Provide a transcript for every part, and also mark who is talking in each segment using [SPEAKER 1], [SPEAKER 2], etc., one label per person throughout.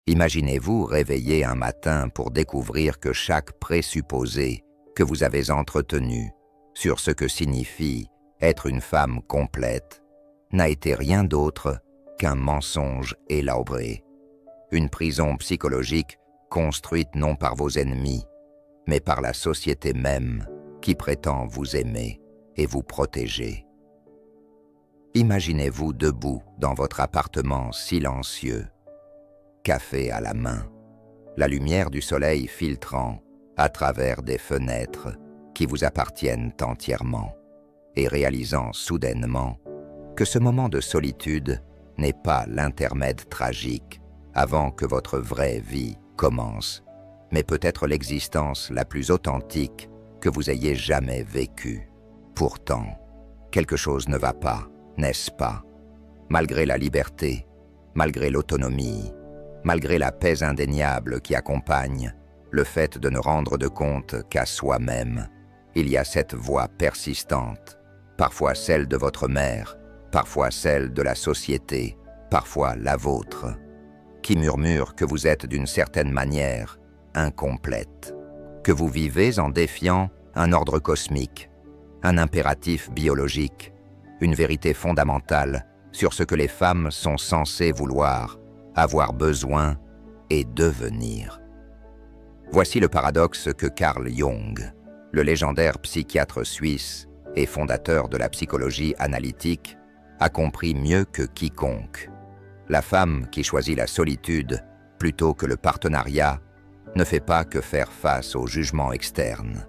[SPEAKER 1] Imaginez-vous réveiller un matin pour découvrir que chaque présupposé que vous avez entretenu sur ce que signifie être une femme complète n'a été rien d'autre qu'un mensonge élaboré, une prison psychologique construite non par vos ennemis, mais par la société même qui prétend vous aimer et vous protéger. Imaginez-vous debout dans votre appartement silencieux, café à la main, la lumière du soleil filtrant à travers des fenêtres qui vous appartiennent entièrement, et réalisant soudainement que ce moment de solitude n'est pas l'intermède tragique avant que votre vraie vie commence, mais peut-être l'existence la plus authentique que vous ayez jamais vécue. Pourtant, quelque chose ne va pas, n'est-ce pas? Malgré la liberté, malgré l'autonomie, malgré la paix indéniable qui accompagne le fait de ne rendre de compte qu'à soi-même, il y a cette voix persistante, parfois celle de votre mère, parfois celle de la société, parfois la vôtre, qui murmure que vous êtes d'une certaine manière incomplète, que vous vivez en défiant un ordre cosmique, un impératif biologique, une vérité fondamentale sur ce que les femmes sont censées vouloir, avoir besoin et devenir. Voici le paradoxe que Carl Jung, le légendaire psychiatre suisse et fondateur de la psychologie analytique, a compris mieux que quiconque. La femme qui choisit la solitude plutôt que le partenariat ne fait pas que faire face au jugement externe.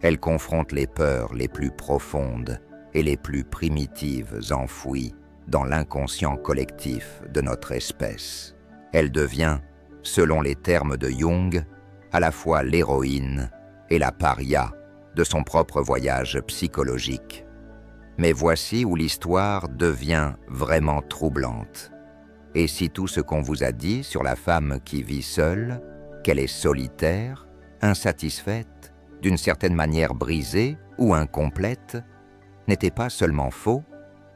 [SPEAKER 1] Elle confronte les peurs les plus profondes et les plus primitives enfouies dans l'inconscient collectif de notre espèce. Elle devient, selon les termes de Jung, à la fois l'héroïne et la paria de son propre voyage psychologique. Mais voici où l'histoire devient vraiment troublante. Et si tout ce qu'on vous a dit sur la femme qui vit seule, qu'elle est solitaire, insatisfaite, d'une certaine manière brisée ou incomplète, n'était pas seulement faux,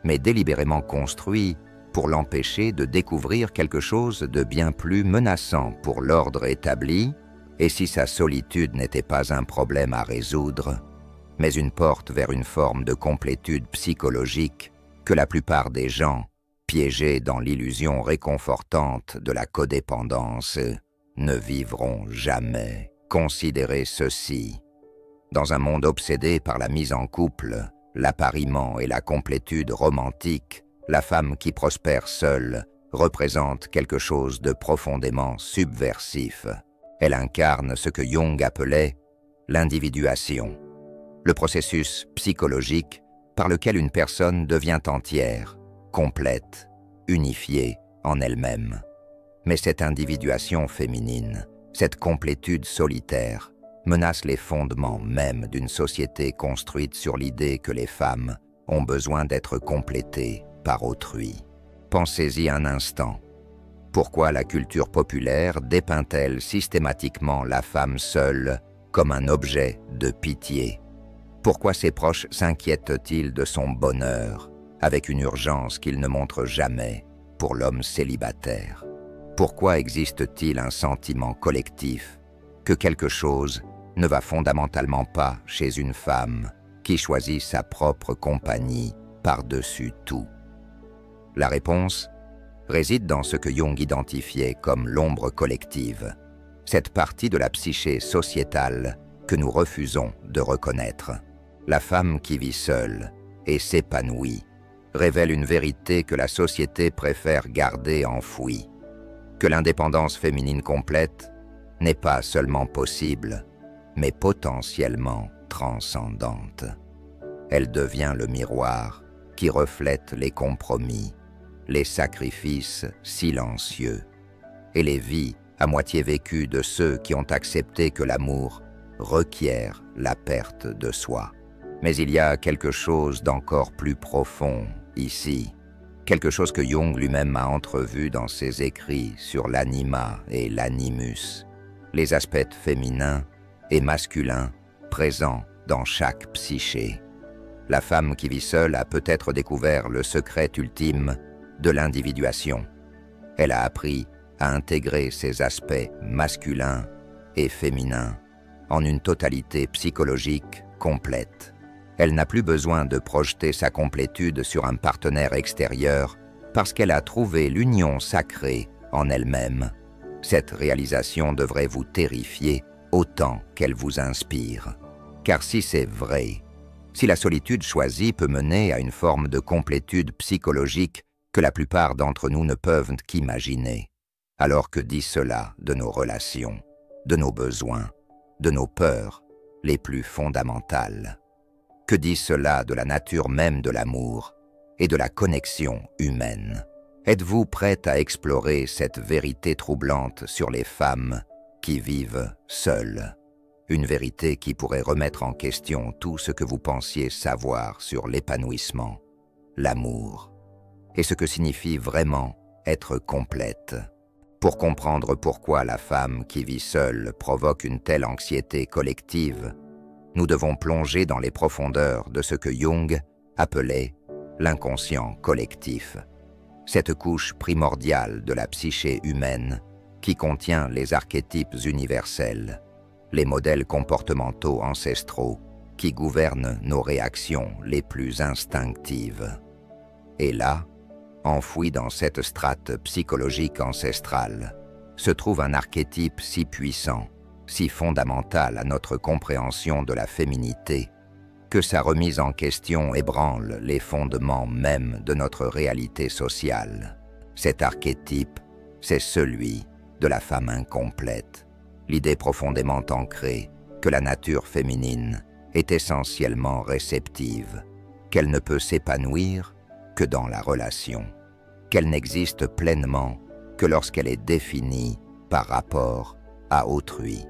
[SPEAKER 1] mais délibérément construit pour l'empêcher de découvrir quelque chose de bien plus menaçant pour l'ordre établi, et si sa solitude n'était pas un problème à résoudre, mais une porte vers une forme de complétude psychologique que la plupart des gens, piégés dans l'illusion réconfortante de la codépendance, ne vivront jamais. Considérez ceci. Dans un monde obsédé par la mise en couple, l'appariement et la complétude romantique, la femme qui prospère seule représente quelque chose de profondément subversif. Elle incarne ce que Jung appelait l'individuation, le processus psychologique par lequel une personne devient entière, complète, unifiée en elle-même. Mais cette individuation féminine, cette complétude solitaire, menace les fondements même d'une société construite sur l'idée que les femmes ont besoin d'être complétées par autrui. Pensez-y un instant. Pourquoi la culture populaire dépeint-elle systématiquement la femme seule comme un objet de pitié? Pourquoi ses proches s'inquiètent-ils de son bonheur avec une urgence qu'ils ne montrent jamais pour l'homme célibataire? Pourquoi existe-t-il un sentiment collectif que quelque chose ne va fondamentalement pas chez une femme qui choisit sa propre compagnie par-dessus tout? La réponse réside dans ce que Jung identifiait comme l'ombre collective, cette partie de la psyché sociétale que nous refusons de reconnaître. La femme qui vit seule et s'épanouit révèle une vérité que la société préfère garder enfouie, que l'indépendance féminine complète n'est pas seulement possible, mais potentiellement transcendante. Elle devient le miroir qui reflète les compromis, les sacrifices silencieux et les vies à moitié vécues de ceux qui ont accepté que l'amour requiert la perte de soi. Mais il y a quelque chose d'encore plus profond ici, quelque chose que Jung lui-même a entrevu dans ses écrits sur l'anima et l'animus, les aspects féminins et masculins présents dans chaque psyché. La femme qui vit seule a peut-être découvert le secret ultime de l'individuation. Elle a appris à intégrer ses aspects masculins et féminins en une totalité psychologique complète. Elle n'a plus besoin de projeter sa complétude sur un partenaire extérieur parce qu'elle a trouvé l'union sacrée en elle-même. Cette réalisation devrait vous terrifier autant qu'elle vous inspire. Car si c'est vrai, si la solitude choisie peut mener à une forme de complétude psychologique que la plupart d'entre nous ne peuvent qu'imaginer, alors que dit cela de nos relations, de nos besoins, de nos peurs les plus fondamentales? Que dit cela de la nature même de l'amour et de la connexion humaine? Êtes-vous prête à explorer cette vérité troublante sur les femmes qui vivent seules? Une vérité qui pourrait remettre en question tout ce que vous pensiez savoir sur l'épanouissement, l'amour, et ce que signifie vraiment être complète. Pour comprendre pourquoi la femme qui vit seule provoque une telle anxiété collective, nous devons plonger dans les profondeurs de ce que Jung appelait l'inconscient collectif, cette couche primordiale de la psyché humaine qui contient les archétypes universels, les modèles comportementaux ancestraux qui gouvernent nos réactions les plus instinctives. Et là, enfoui dans cette strate psychologique ancestrale, se trouve un archétype si puissant, si fondamental à notre compréhension de la féminité, que sa remise en question ébranle les fondements mêmes de notre réalité sociale. Cet archétype, c'est celui de la femme incomplète, l'idée profondément ancrée que la nature féminine est essentiellement réceptive, qu'elle ne peut s'épanouir que dans la relation, qu'elle n'existe pleinement que lorsqu'elle est définie par rapport à autrui.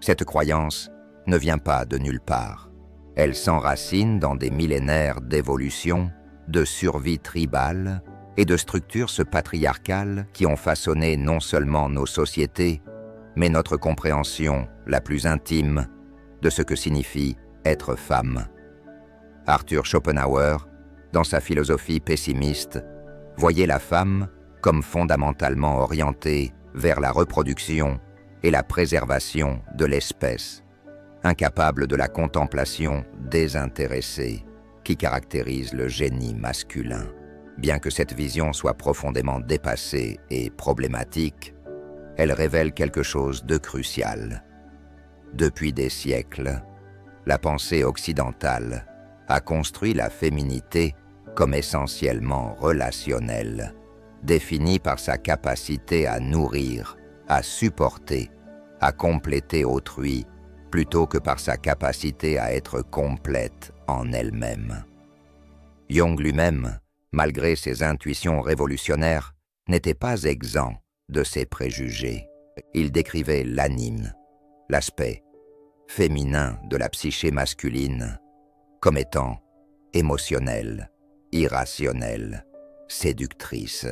[SPEAKER 1] Cette croyance ne vient pas de nulle part. Elle s'enracine dans des millénaires d'évolution, de survie tribale et de structures patriarcales qui ont façonné non seulement nos sociétés, mais notre compréhension la plus intime de ce que signifie être femme. Arthur Schopenhauer, dans sa philosophie pessimiste, voyait la femme comme fondamentalement orientée vers la reproduction et la préservation de l'espèce, incapable de la contemplation désintéressée qui caractérise le génie masculin. Bien que cette vision soit profondément dépassée et problématique, elle révèle quelque chose de crucial. Depuis des siècles, la pensée occidentale a construit la féminité comme essentiellement relationnelle, définie par sa capacité à nourrir, à supporter, à compléter autrui, plutôt que par sa capacité à être complète en elle-même. Jung lui-même, malgré ses intuitions révolutionnaires, n'était pas exempt de ces préjugés. Il décrivait l'anime, l'aspect féminin de la psyché masculine, comme étant émotionnelle, irrationnelle, séductrice.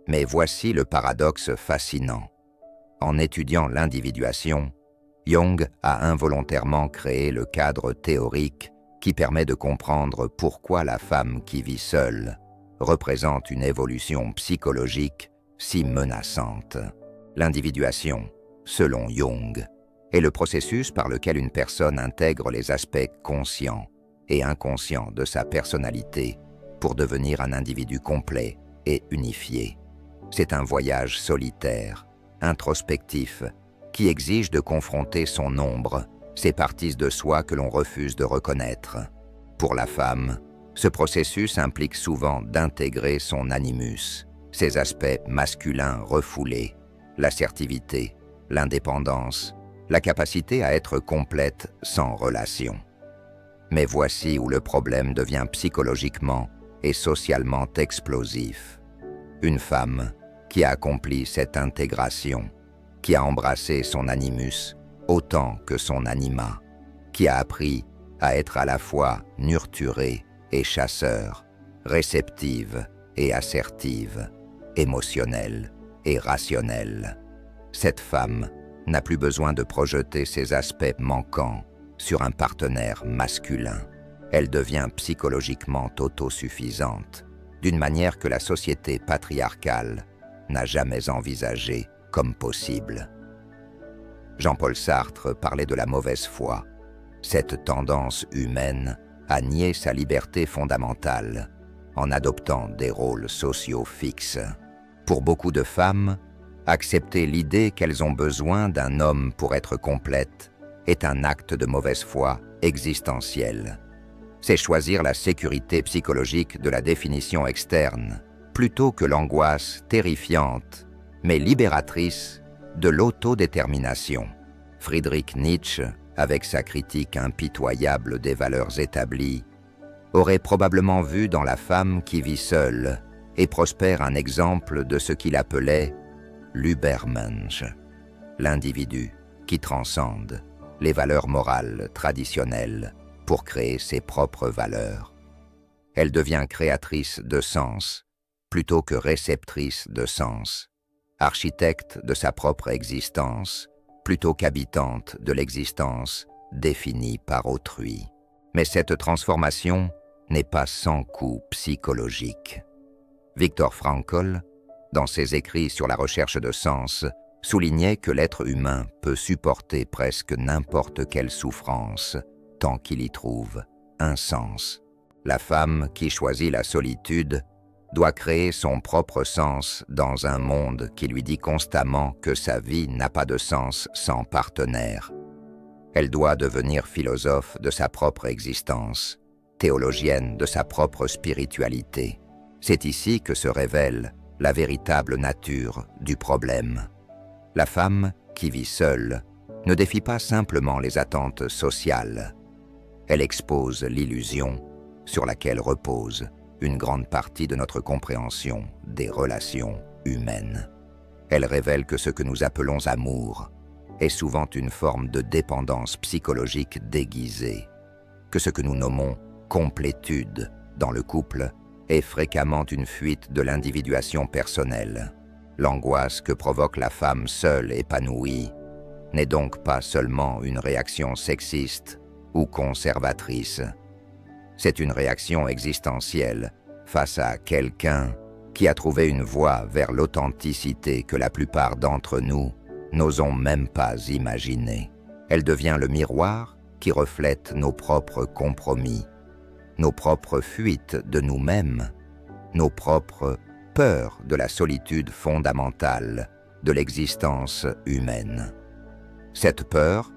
[SPEAKER 1] Mais voici le paradoxe fascinant. En étudiant l'individuation, Jung a involontairement créé le cadre théorique qui permet de comprendre pourquoi la femme qui vit seule représente une évolution psychologique si menaçante. L'individuation, selon Jung, est le processus par lequel une personne intègre les aspects conscients et inconscients de sa personnalité pour devenir un individu complet et unifié. C'est un voyage solitaire, introspectif, qui exige de confronter son ombre, ces parties de soi que l'on refuse de reconnaître. Pour la femme, ce processus implique souvent d'intégrer son animus, ses aspects masculins refoulés, l'assertivité, l'indépendance, la capacité à être complète sans relation. Mais voici où le problème devient psychologiquement et socialement explosif. Une femme qui a accompli cette intégration, qui a embrassé son animus autant que son anima, qui a appris à être à la fois nurturée et chasseur, réceptive et assertive, émotionnelle et rationnelle. Cette femme n'a plus besoin de projeter ses aspects manquants sur un partenaire masculin. Elle devient psychologiquement autosuffisante, d'une manière que la société patriarcale n'a jamais envisagé comme possible. Jean-Paul Sartre parlait de la mauvaise foi, cette tendance humaine à nier sa liberté fondamentale en adoptant des rôles sociaux fixes. Pour beaucoup de femmes, accepter l'idée qu'elles ont besoin d'un homme pour être complètes est un acte de mauvaise foi existentielle. C'est choisir la sécurité psychologique de la définition externe, plutôt que l'angoisse terrifiante, mais libératrice, de l'autodétermination. Friedrich Nietzsche, avec sa critique impitoyable des valeurs établies, aurait probablement vu dans la femme qui vit seule et prospère un exemple de ce qu'il appelait l'Übermensch, l'individu qui transcende les valeurs morales traditionnelles pour créer ses propres valeurs. Elle devient créatrice de sens plutôt que réceptrice de sens, architecte de sa propre existence plutôt qu'habitante de l'existence définie par autrui. Mais cette transformation n'est pas sans coût psychologique. Viktor Frankl, dans ses écrits sur la recherche de sens, soulignait que l'être humain peut supporter presque n'importe quelle souffrance tant qu'il y trouve un sens. La femme qui choisit la solitude doit créer son propre sens dans un monde qui lui dit constamment que sa vie n'a pas de sens sans partenaire. Elle doit devenir philosophe de sa propre existence, théologienne de sa propre spiritualité. C'est ici que se révèle la véritable nature du problème. La femme qui vit seule ne défie pas simplement les attentes sociales. Elle expose l'illusion sur laquelle repose une grande partie de notre compréhension des relations humaines. Elle révèle que ce que nous appelons amour est souvent une forme de dépendance psychologique déguisée, que ce que nous nommons complétude dans le couple est fréquemment une fuite de l'individuation personnelle. L'angoisse que provoque la femme seule épanouie n'est donc pas seulement une réaction sexiste ou conservatrice. C'est une réaction existentielle face à quelqu'un qui a trouvé une voie vers l'authenticité que la plupart d'entre nous n'osons même pas imaginer. Elle devient le miroir qui reflète nos propres compromis, nos propres fuites de nous-mêmes, nos propres peurs de la solitude fondamentale de l'existence humaine. Cette peur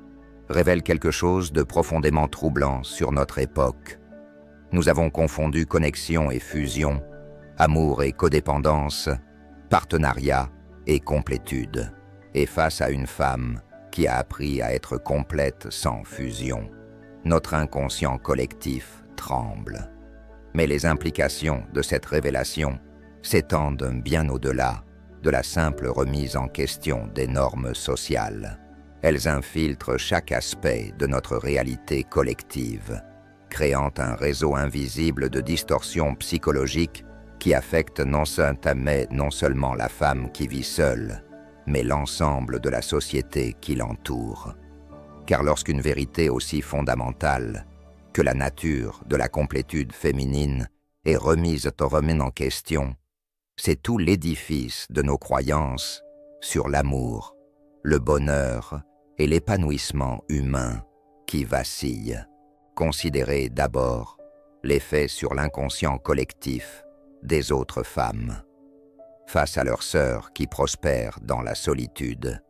[SPEAKER 1] révèle quelque chose de profondément troublant sur notre époque. Nous avons confondu connexion et fusion, amour et codépendance, partenariat et complétude. Et face à une femme qui a appris à être complète sans fusion, notre inconscient collectif tremble. Mais les implications de cette révélation s'étendent bien au-delà de la simple remise en question des normes sociales. Elles infiltrent chaque aspect de notre réalité collective, créant un réseau invisible de distorsions psychologiques qui affectent non seulement la femme qui vit seule, mais l'ensemble de la société qui l'entoure. Car lorsqu'une vérité aussi fondamentale que la nature de la complétude féminine est remise en question, c'est tout l'édifice de nos croyances sur l'amour, le bonheur et l'épanouissement humain qui vacille. Considérez d'abord l'effet sur l'inconscient collectif des autres femmes. Face à leurs sœurs qui prospèrent dans la solitude,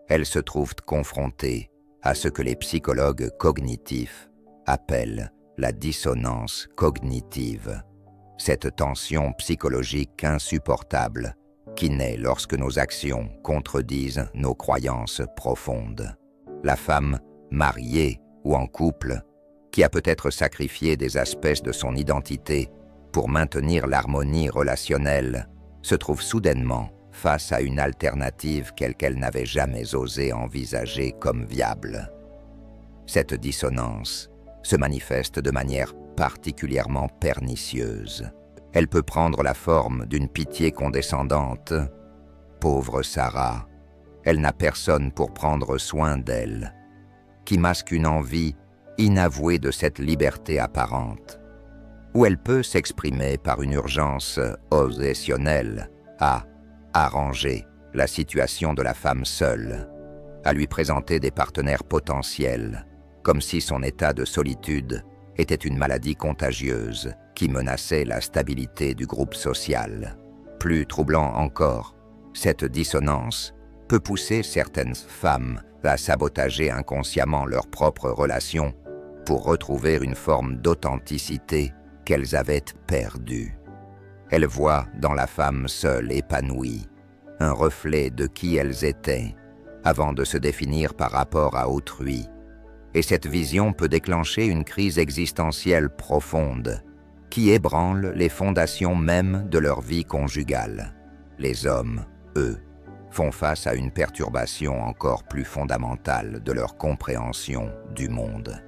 [SPEAKER 1] elles se trouvent confrontées à ce que les psychologues cognitifs appellent la dissonance cognitive, cette tension psychologique insupportable qui naît lorsque nos actions contredisent nos croyances profondes. La femme mariée ou en couple, qui a peut-être sacrifié des aspects de son identité pour maintenir l'harmonie relationnelle, se trouve soudainement face à une alternative qu'elle n'avait jamais osé envisager comme viable. Cette dissonance se manifeste de manière particulièrement pernicieuse. Elle peut prendre la forme d'une pitié condescendante. Pauvre Sarah, elle n'a personne pour prendre soin d'elle, qui masque une envie inavouée de cette liberté apparente. Ou elle peut s'exprimer par une urgence obsessionnelle à arranger la situation de la femme seule, à lui présenter des partenaires potentiels, comme si son état de solitude était une maladie contagieuse qui menaçait la stabilité du groupe social. Plus troublant encore, cette dissonance peut pousser certaines femmes à sabotager inconsciemment leurs propres relations pour retrouver une forme d'authenticité qu'elles avaient perdue. Elles voient dans la femme seule épanouie un reflet de qui elles étaient avant de se définir par rapport à autrui, et cette vision peut déclencher une crise existentielle profonde qui ébranle les fondations mêmes de leur vie conjugale. Les hommes, eux, font face à une perturbation encore plus fondamentale de leur compréhension du monde.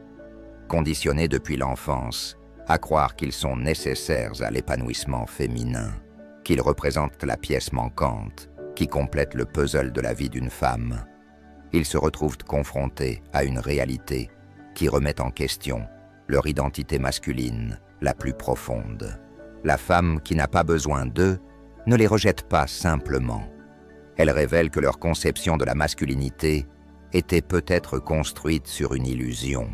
[SPEAKER 1] Conditionnés depuis l'enfance à croire qu'ils sont nécessaires à l'épanouissement féminin, qu'ils représentent la pièce manquante qui complète le puzzle de la vie d'une femme, ils se retrouvent confrontés à une réalité qui remet en question leur identité masculine la plus profonde. La femme qui n'a pas besoin d'eux ne les rejette pas simplement. Elle révèle que leur conception de la masculinité était peut-être construite sur une illusion.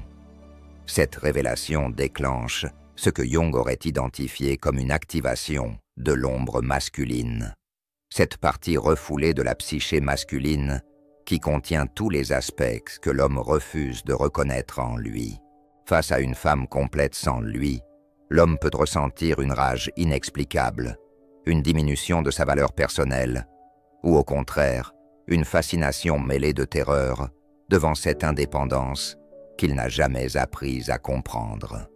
[SPEAKER 1] Cette révélation déclenche ce que Jung aurait identifié comme une activation de l'ombre masculine, cette partie refoulée de la psyché masculine qui contient tous les aspects que l'homme refuse de reconnaître en lui. Face à une femme complète sans lui, l'homme peut ressentir une rage inexplicable, une diminution de sa valeur personnelle, ou au contraire, une fascination mêlée de terreur devant cette indépendance qu'il n'a jamais appris à comprendre.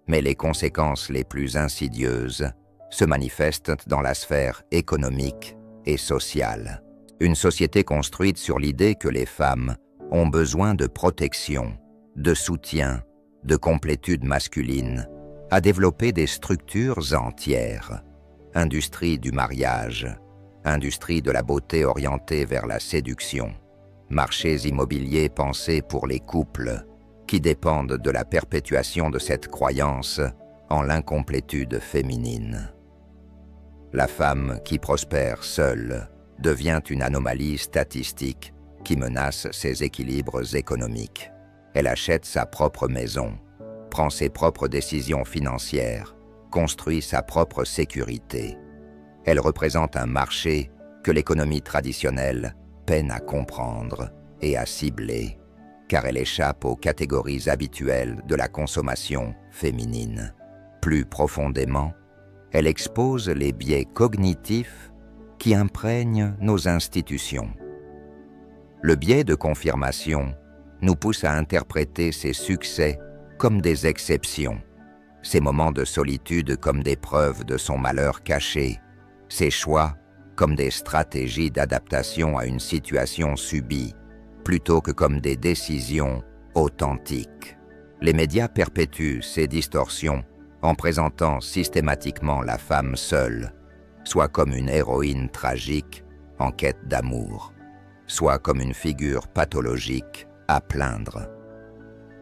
[SPEAKER 1] Mais les conséquences les plus insidieuses se manifestent dans la sphère économique et sociale. Une société construite sur l'idée que les femmes ont besoin de protection, de soutien, de complétude masculine, a développé des structures entières. Industrie du mariage, industrie de la beauté orientée vers la séduction, marchés immobiliers pensés pour les couples, qui dépendent de la perpétuation de cette croyance en l'incomplétude féminine. La femme qui prospère seule devient une anomalie statistique qui menace ses équilibres économiques. Elle achète sa propre maison, prend ses propres décisions financières, construit sa propre sécurité. Elle représente un marché que l'économie traditionnelle peine à comprendre et à cibler, car elle échappe aux catégories habituelles de la consommation féminine. Plus profondément, elle expose les biais cognitifs qui imprègnent nos institutions. Le biais de confirmation nous pousse à interpréter ses succès comme des exceptions, ses moments de solitude comme des preuves de son malheur caché, ses choix comme des stratégies d'adaptation à une situation subie, plutôt que comme des décisions authentiques. Les médias perpétuent ces distorsions en présentant systématiquement la femme seule, soit comme une héroïne tragique en quête d'amour, soit comme une figure pathologique à plaindre.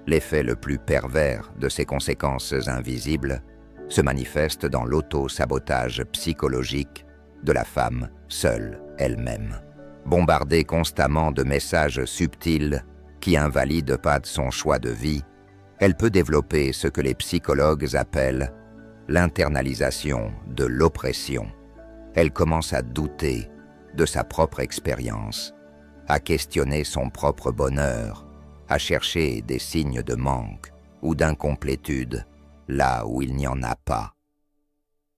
[SPEAKER 1] L'effet le plus pervers de ces conséquences invisibles se manifeste dans l'auto-sabotage psychologique de la femme seule elle-même. Bombardée constamment de messages subtils qui invalident pas de son choix de vie, elle peut développer ce que les psychologues appellent l'internalisation de l'oppression. Elle commence à douter de sa propre expérience, à questionner son propre bonheur, à chercher des signes de manque ou d'incomplétude là où il n'y en a pas.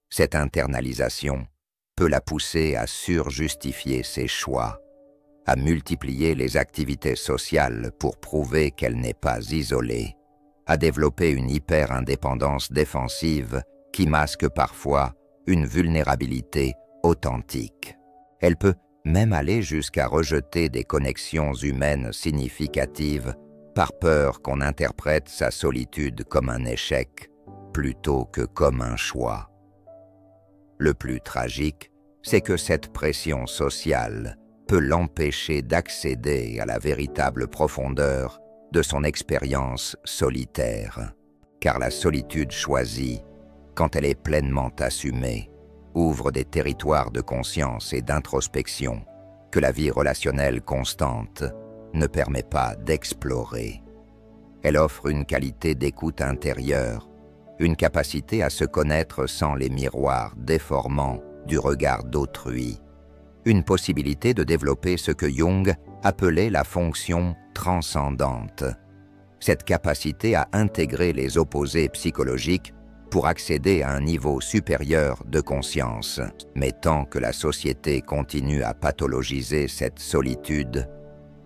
[SPEAKER 1] Cette internalisation peut la pousser à surjustifier ses choix, à multiplier les activités sociales pour prouver qu'elle n'est pas isolée, à développer une hyper-indépendance défensive qui masque parfois une vulnérabilité authentique. Elle peut même aller jusqu'à rejeter des connexions humaines significatives par peur qu'on interprète sa solitude comme un échec plutôt que comme un choix. Le plus tragique, c'est que cette pression sociale peut l'empêcher d'accéder à la véritable profondeur de son expérience solitaire, car la solitude choisie, quand elle est pleinement assumée, ouvre des territoires de conscience et d'introspection que la vie relationnelle constante ne permet pas d'explorer. Elle offre une qualité d'écoute intérieure, une capacité à se connaître sans les miroirs déformants du regard d'autrui, une possibilité de développer ce que Jung appelait la fonction transcendante, cette capacité à intégrer les opposés psychologiques pour accéder à un niveau supérieur de conscience. Mais tant que la société continue à pathologiser cette solitude,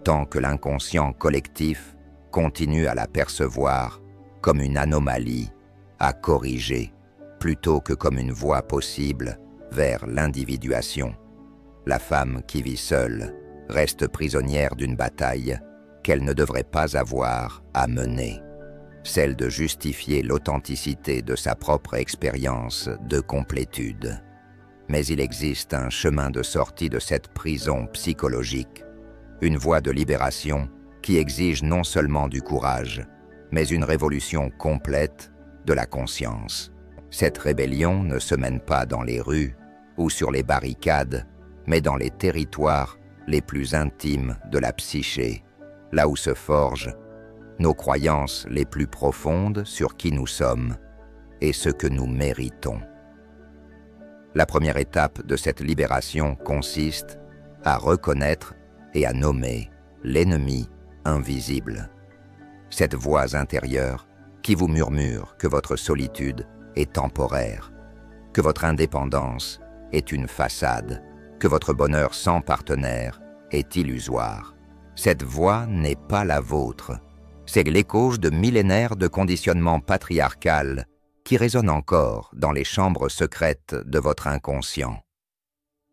[SPEAKER 1] tant que l'inconscient collectif continue à la percevoir comme une anomalie à corriger, plutôt que comme une voie possible vers l'individuation, la femme qui vit seule reste prisonnière d'une bataille qu'elle ne devrait pas avoir à mener, celle de justifier l'authenticité de sa propre expérience de complétude. Mais il existe un chemin de sortie de cette prison psychologique, une voie de libération qui exige non seulement du courage, mais une révolution complète de la conscience. Cette rébellion ne se mène pas dans les rues ou sur les barricades, mais dans les territoires les plus intimes de la psyché, là où se forgent nos croyances les plus profondes sur qui nous sommes et ce que nous méritons. La première étape de cette libération consiste à reconnaître et à nommer l'ennemi invisible, cette voix intérieure qui vous murmure que votre solitude est temporaire, que votre indépendance est une façade, que votre bonheur sans partenaire est illusoire. Cette voix n'est pas la vôtre. C'est l'écho de millénaires de conditionnement patriarcal qui résonne encore dans les chambres secrètes de votre inconscient.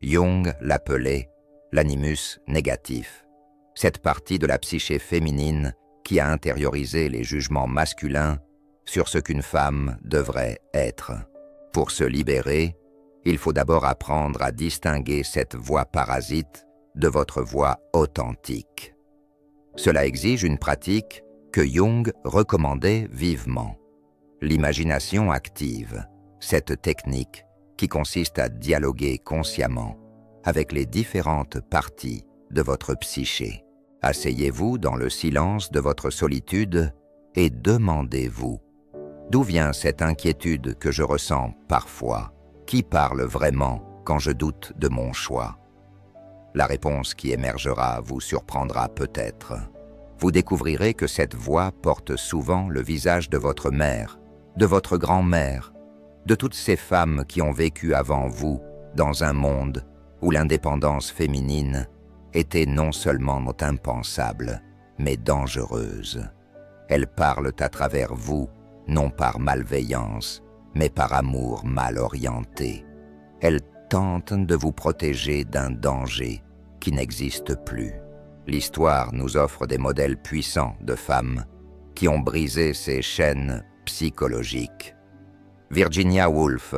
[SPEAKER 1] Jung l'appelait l'animus négatif, cette partie de la psyché féminine qui a intériorisé les jugements masculins sur ce qu'une femme devrait être. Pour se libérer, il faut d'abord apprendre à distinguer cette voix parasite de votre voix authentique. Cela exige une pratique que Jung recommandait vivement. L'imagination active, cette technique qui consiste à dialoguer consciemment avec les différentes parties de votre psyché. Asseyez-vous dans le silence de votre solitude et demandez-vous: d'où vient cette inquiétude que je ressens parfois? Qui parle vraiment quand je doute de mon choix? La réponse qui émergera vous surprendra peut-être. Vous découvrirez que cette voix porte souvent le visage de votre mère, de votre grand-mère, de toutes ces femmes qui ont vécu avant vous dans un monde où l'indépendance féminine était non seulement impensable, mais dangereuse. Elles parlent à travers vous, non par malveillance, mais par amour mal orienté. Elles tentent de vous protéger d'un danger qui n'existe plus. L'histoire nous offre des modèles puissants de femmes qui ont brisé ces chaînes psychologiques. Virginia Woolf,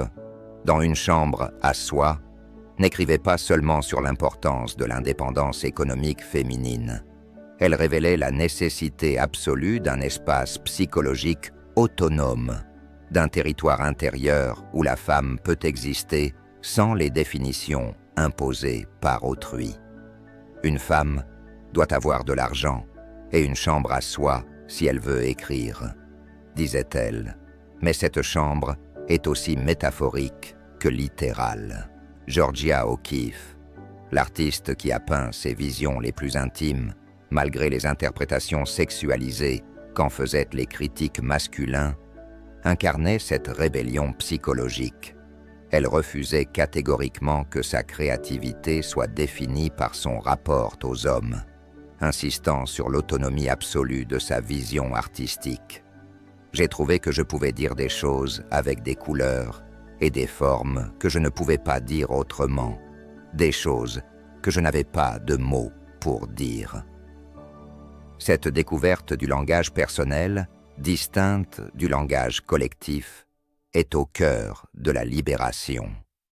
[SPEAKER 1] dans Une chambre à soi, n'écrivait pas seulement sur l'importance de l'indépendance économique féminine. Elle révélait la nécessité absolue d'un espace psychologique autonome, d'un territoire intérieur où la femme peut exister sans les définitions imposées par autrui. Une femme doit avoir de l'argent et une chambre à soi si elle veut écrire, disait-elle. Mais cette chambre est aussi métaphorique que littérale. Georgia O'Keeffe, l'artiste qui a peint ses visions les plus intimes, malgré les interprétations sexualisées qu'en faisaient les critiques masculins, incarnait cette rébellion psychologique. Elle refusait catégoriquement que sa créativité soit définie par son rapport aux hommes, insistant sur l'autonomie absolue de sa vision artistique. J'ai trouvé que je pouvais dire des choses avec des couleurs et des formes que je ne pouvais pas dire autrement, des choses que je n'avais pas de mots pour dire. Cette découverte du langage personnel, distincte du langage collectif, est au cœur de la libération.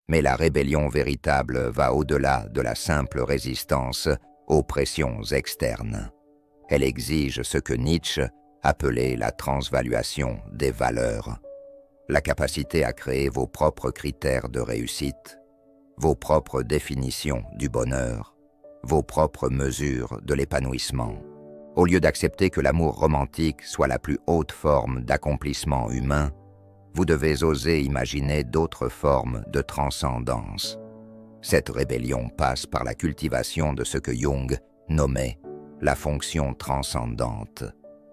[SPEAKER 1] Mais la rébellion véritable va au-delà de la simple résistance aux pressions externes. Elle exige ce que Nietzsche appelait la transvaluation des valeurs. la capacité à créer vos propres critères de réussite, vos propres définitions du bonheur, vos propres mesures de l'épanouissement. Au lieu d'accepter que l'amour romantique soit la plus haute forme d'accomplissement humain, vous devez oser imaginer d'autres formes de transcendance. Cette rébellion passe par la cultivation de ce que Jung nommait la fonction transcendante,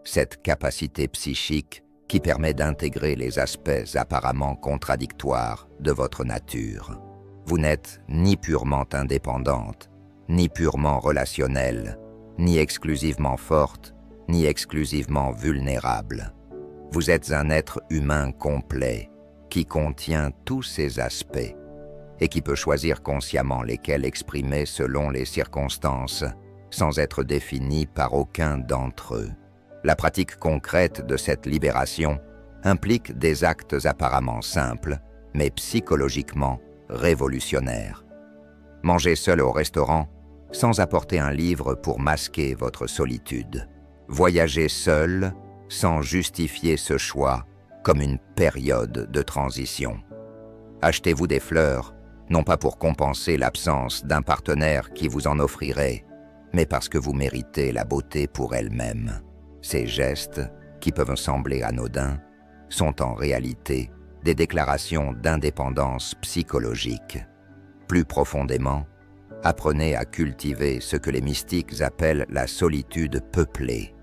[SPEAKER 1] cette capacité psychique qui permet d'intégrer les aspects apparemment contradictoires de votre nature. Vous n'êtes ni purement indépendante, ni purement relationnelle, ni exclusivement forte, ni exclusivement vulnérable. Vous êtes un être humain complet qui contient tous ces aspects et qui peut choisir consciemment lesquels exprimer selon les circonstances, sans être défini par aucun d'entre eux. La pratique concrète de cette libération implique des actes apparemment simples, mais psychologiquement révolutionnaires. Manger seul au restaurant sans apporter un livre pour masquer votre solitude. Voyager seul sans justifier ce choix comme une période de transition. Achetez-vous des fleurs, non pas pour compenser l'absence d'un partenaire qui vous en offrirait, mais parce que vous méritez la beauté pour elle-même. Ces gestes, qui peuvent sembler anodins, sont en réalité des déclarations d'indépendance psychologique. Plus profondément, apprenez à cultiver ce que les mystiques appellent la solitude peuplée.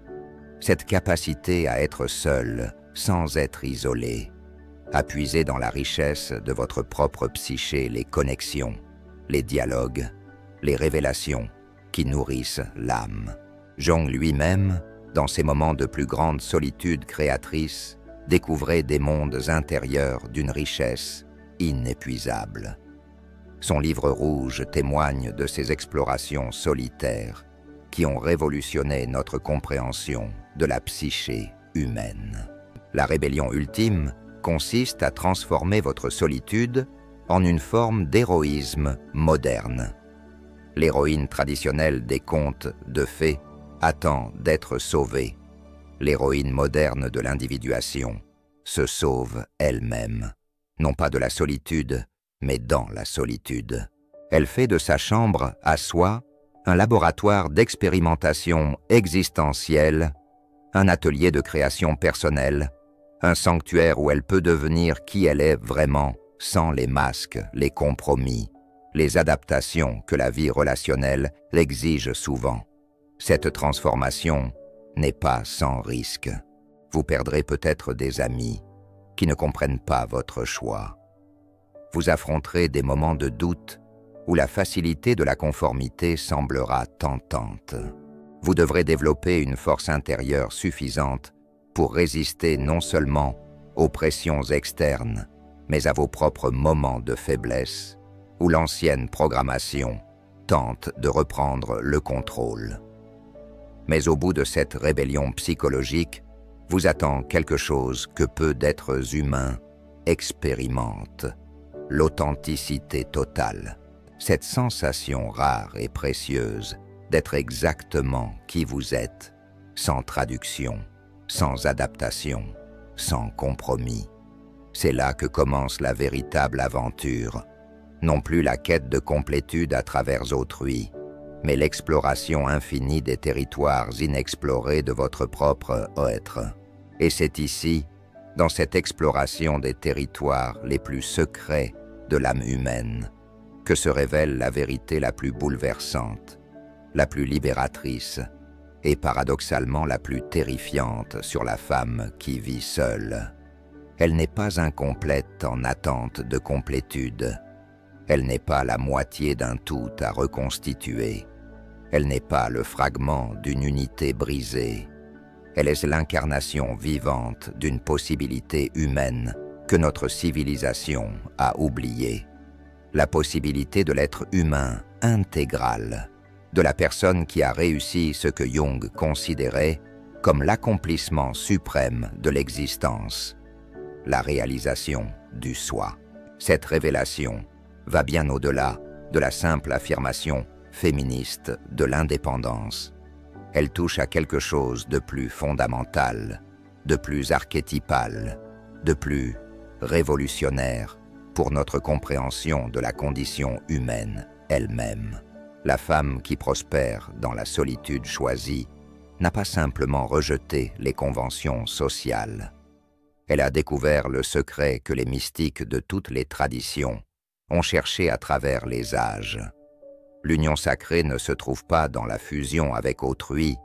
[SPEAKER 1] Cette capacité à être seul, sans être isolé, à puiser dans la richesse de votre propre psyché les connexions, les dialogues, les révélations qui nourrissent l'âme. Jung lui-même, dans ses moments de plus grande solitude créatrice, découvrait des mondes intérieurs d'une richesse inépuisable. Son livre rouge témoigne de ces explorations solitaires qui ont révolutionné notre compréhension de la psyché humaine. La rébellion ultime consiste à transformer votre solitude en une forme d'héroïsme moderne. L'héroïne traditionnelle des contes de fées attend d'être sauvée. L'héroïne moderne de l'individuation se sauve elle-même, non pas de la solitude, mais dans la solitude. Elle fait de sa chambre à soi un laboratoire d'expérimentation existentielle, un atelier de création personnelle, un sanctuaire où elle peut devenir qui elle est vraiment, sans les masques, les compromis, les adaptations que la vie relationnelle l'exige souvent. Cette transformation n'est pas sans risque. Vous perdrez peut-être des amis qui ne comprennent pas votre choix. Vous affronterez des moments de doute où la facilité de la conformité semblera tentante. Vous devrez développer une force intérieure suffisante pour résister non seulement aux pressions externes, mais à vos propres moments de faiblesse où l'ancienne programmation tente de reprendre le contrôle. Mais au bout de cette rébellion psychologique, vous attend quelque chose que peu d'êtres humains expérimentent, l'authenticité totale, cette sensation rare et précieuse d'être exactement qui vous êtes, sans traduction, sans adaptation, sans compromis. C'est là que commence la véritable aventure, non plus la quête de complétude à travers autrui, mais l'exploration infinie des territoires inexplorés de votre propre être. Et c'est ici, dans cette exploration des territoires les plus secrets de l'âme humaine, que se révèle la vérité la plus bouleversante, la plus libératrice et paradoxalement la plus terrifiante sur la femme qui vit seule. Elle n'est pas incomplète en attente de complétude. Elle n'est pas la moitié d'un tout à reconstituer. Elle n'est pas le fragment d'une unité brisée. Elle est l'incarnation vivante d'une possibilité humaine que notre civilisation a oubliée. La possibilité de l'être humain intégral, de la personne qui a réussi ce que Jung considérait comme l'accomplissement suprême de l'existence, la réalisation du soi. Cette révélation va bien au-delà de la simple affirmation féministe de l'indépendance. Elle touche à quelque chose de plus fondamental, de plus archétypal, de plus révolutionnaire pour notre compréhension de la condition humaine elle-même. La femme qui prospère dans la solitude choisie n'a pas simplement rejeté les conventions sociales. Elle a découvert le secret que les mystiques de toutes les traditions ont cherché à travers les âges. L'union sacrée ne se trouve pas dans la fusion avec autrui,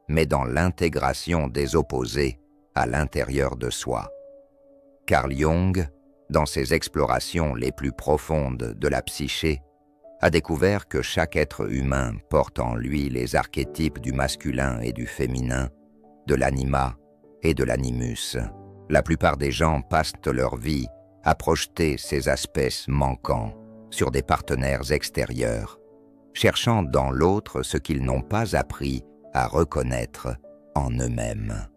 [SPEAKER 1] mais dans l'intégration des opposés à l'intérieur de soi. Carl Jung, dans ses explorations les plus profondes de la psyché, a découvert que chaque être humain porte en lui les archétypes du masculin et du féminin, de l'anima et de l'animus. La plupart des gens passent leur vie à projeter ces aspects manquants sur des partenaires extérieurs, cherchant dans l'autre ce qu'ils n'ont pas appris à reconnaître en eux-mêmes.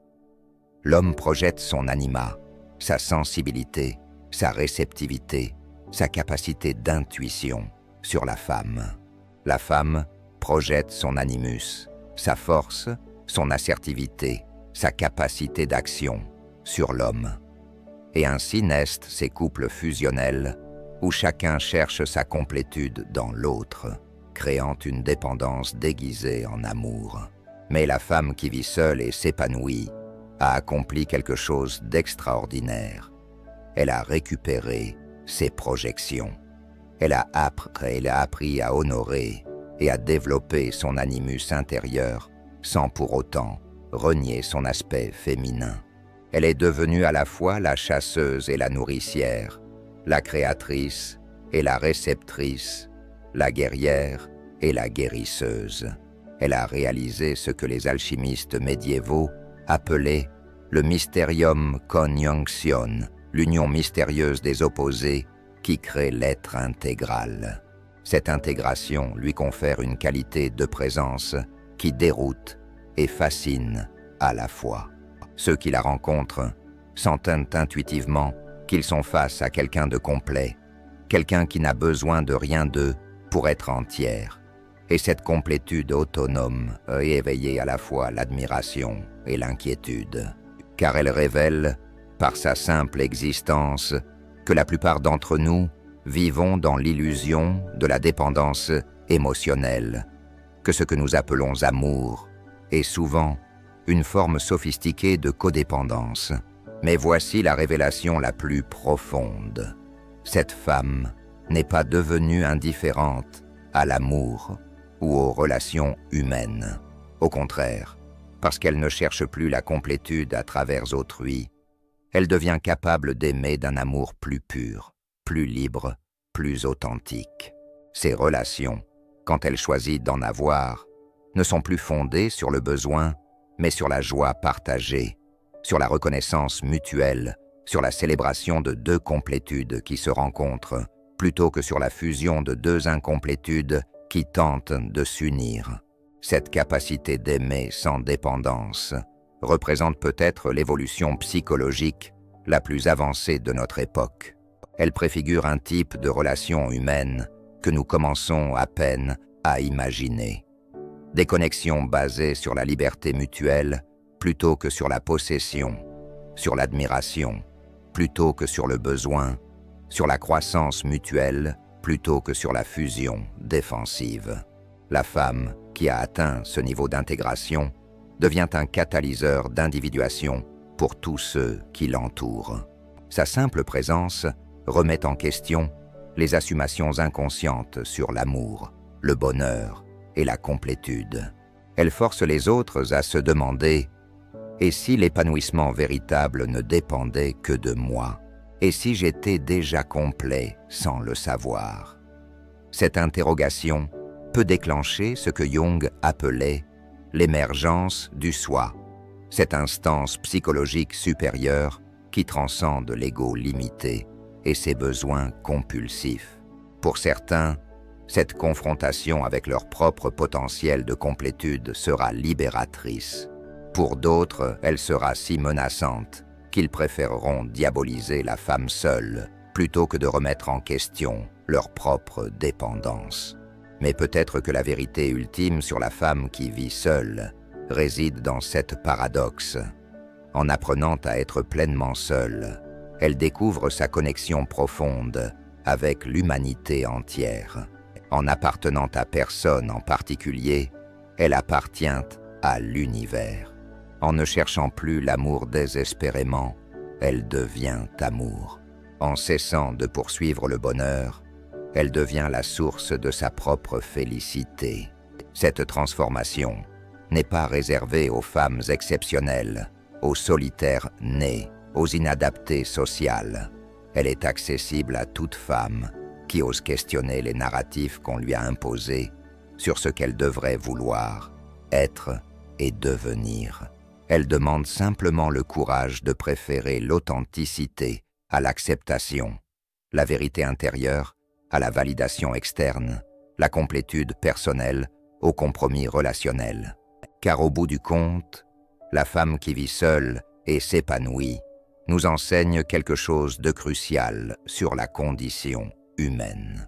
[SPEAKER 1] L'homme projette son anima, sa sensibilité, sa réceptivité, sa capacité d'intuition sur la femme. La femme projette son animus, sa force, son assertivité, sa capacité d'action sur l'homme. Et ainsi naissent ces couples fusionnels où chacun cherche sa complétude dans l'autre, créant une dépendance déguisée en amour. Mais la femme qui vit seule et s'épanouit a accompli quelque chose d'extraordinaire. Elle a récupéré ses projections. Elle a appris à honorer et à développer son animus intérieur sans pour autant renier son aspect féminin. Elle est devenue à la fois la chasseuse et la nourricière, la créatrice et la réceptrice, la guerrière et la guérisseuse. Elle a réalisé ce que les alchimistes médiévaux appelaient le mysterium conjunctione, l'union mystérieuse des opposés qui crée l'être intégral. Cette intégration lui confère une qualité de présence qui déroute et fascine à la fois. Ceux qui la rencontrent sentent intuitivement qu'ils sont face à quelqu'un de complet, quelqu'un qui n'a besoin de rien d'eux pour être entière. Et cette complétude autonome a éveillé à la fois l'admiration et l'inquiétude, car elle révèle, par sa simple existence, que la plupart d'entre nous vivons dans l'illusion de la dépendance émotionnelle, que ce que nous appelons amour est souvent une forme sophistiquée de codépendance. Mais voici la révélation la plus profonde. Cette femme n'est pas devenue indifférente à l'amour ou aux relations humaines. Au contraire, parce qu'elle ne cherche plus la complétude à travers autrui, elle devient capable d'aimer d'un amour plus pur, plus libre, plus authentique. Ses relations, quand elle choisit d'en avoir, ne sont plus fondées sur le besoin, mais sur la joie partagée, sur la reconnaissance mutuelle, sur la célébration de deux complétudes qui se rencontrent, plutôt que sur la fusion de deux incomplétudes qui tentent de s'unir. Cette capacité d'aimer sans dépendance représente peut-être l'évolution psychologique la plus avancée de notre époque. Elle préfigure un type de relation humaine que nous commençons à peine à imaginer. Des connexions basées sur la liberté mutuelle plutôt que sur la possession, sur l'admiration plutôt que sur le besoin, sur la croissance mutuelle plutôt que sur la fusion défensive. La femme qui a atteint ce niveau d'intégration devient un catalyseur d'individuation pour tous ceux qui l'entourent. Sa simple présence remet en question les assumptions inconscientes sur l'amour, le bonheur et la complétude. Elle force les autres à se demander « Et si l'épanouissement véritable ne dépendait que de moi ? Et si j'étais déjà complet sans le savoir ?» Cette interrogation peut déclencher ce que Jung appelait l'émergence du soi, cette instance psychologique supérieure qui transcende l'ego limité et ses besoins compulsifs. Pour certains, cette confrontation avec leur propre potentiel de complétude sera libératrice. Pour d'autres, elle sera si menaçante qu'ils préféreront diaboliser la femme seule plutôt que de remettre en question leur propre dépendance. Mais peut-être que la vérité ultime sur la femme qui vit seule réside dans cet paradoxe. En apprenant à être pleinement seule, Elle découvre sa connexion profonde avec l'humanité entière. En appartenant à personne en particulier, elle appartient à l'univers. En ne cherchant plus l'amour désespérément, elle devient amour. En cessant de poursuivre le bonheur, elle devient la source de sa propre félicité. Cette transformation n'est pas réservée aux femmes exceptionnelles, aux solitaires nés, aux inadaptées sociales. Elle est accessible à toute femme qui ose questionner les narratifs qu'on lui a imposés sur ce qu'elle devrait vouloir, être et devenir. Elle demande simplement le courage de préférer l'authenticité à l'acceptation, la vérité intérieure à la validation externe, la complétude personnelle au compromis relationnel. Car au bout du compte, la femme qui vit seule et s'épanouit nous enseigne quelque chose de crucial sur la condition humaine.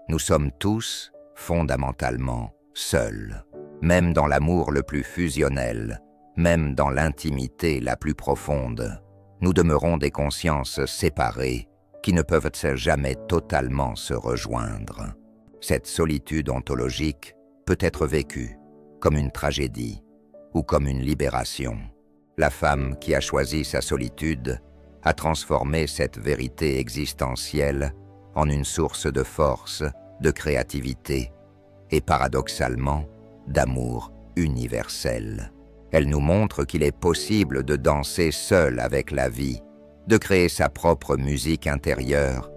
[SPEAKER 1] Nous sommes tous fondamentalement seuls, même dans l'amour le plus fusionnel, même dans l'intimité la plus profonde. Nous demeurons des consciences séparées qui ne peuvent jamais totalement se rejoindre. Cette solitude ontologique peut être vécue comme une tragédie ou comme une libération. La femme qui a choisi sa solitude a transformé cette vérité existentielle en une source de force, de créativité et paradoxalement d'amour universel. Elle nous montre qu'il est possible de danser seul avec la vie, de créer sa propre musique intérieure,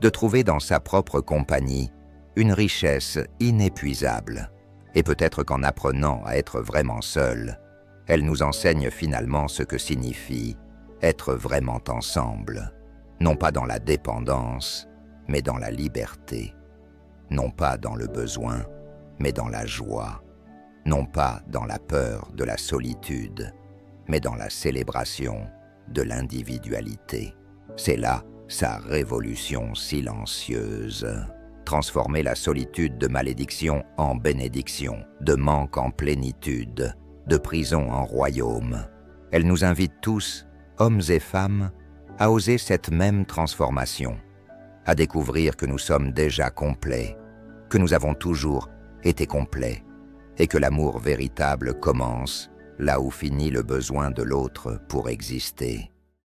[SPEAKER 1] de trouver dans sa propre compagnie une richesse inépuisable. Et peut-être qu'en apprenant à être vraiment seul, elle nous enseigne finalement ce que signifie être vraiment ensemble, non pas dans la dépendance, mais dans la liberté, non pas dans le besoin, mais dans la joie, non pas dans la peur de la solitude, mais dans la célébration de l'individualité. C'est là sa révolution silencieuse. Transformer la solitude de malédiction en bénédiction, de manque en plénitude, de prison en royaume. Elle nous invite tous, hommes et femmes, à oser cette même transformation, à découvrir que nous sommes déjà complets, que nous avons toujours été complets, et que l'amour véritable commence là où finit le besoin de l'autre pour exister.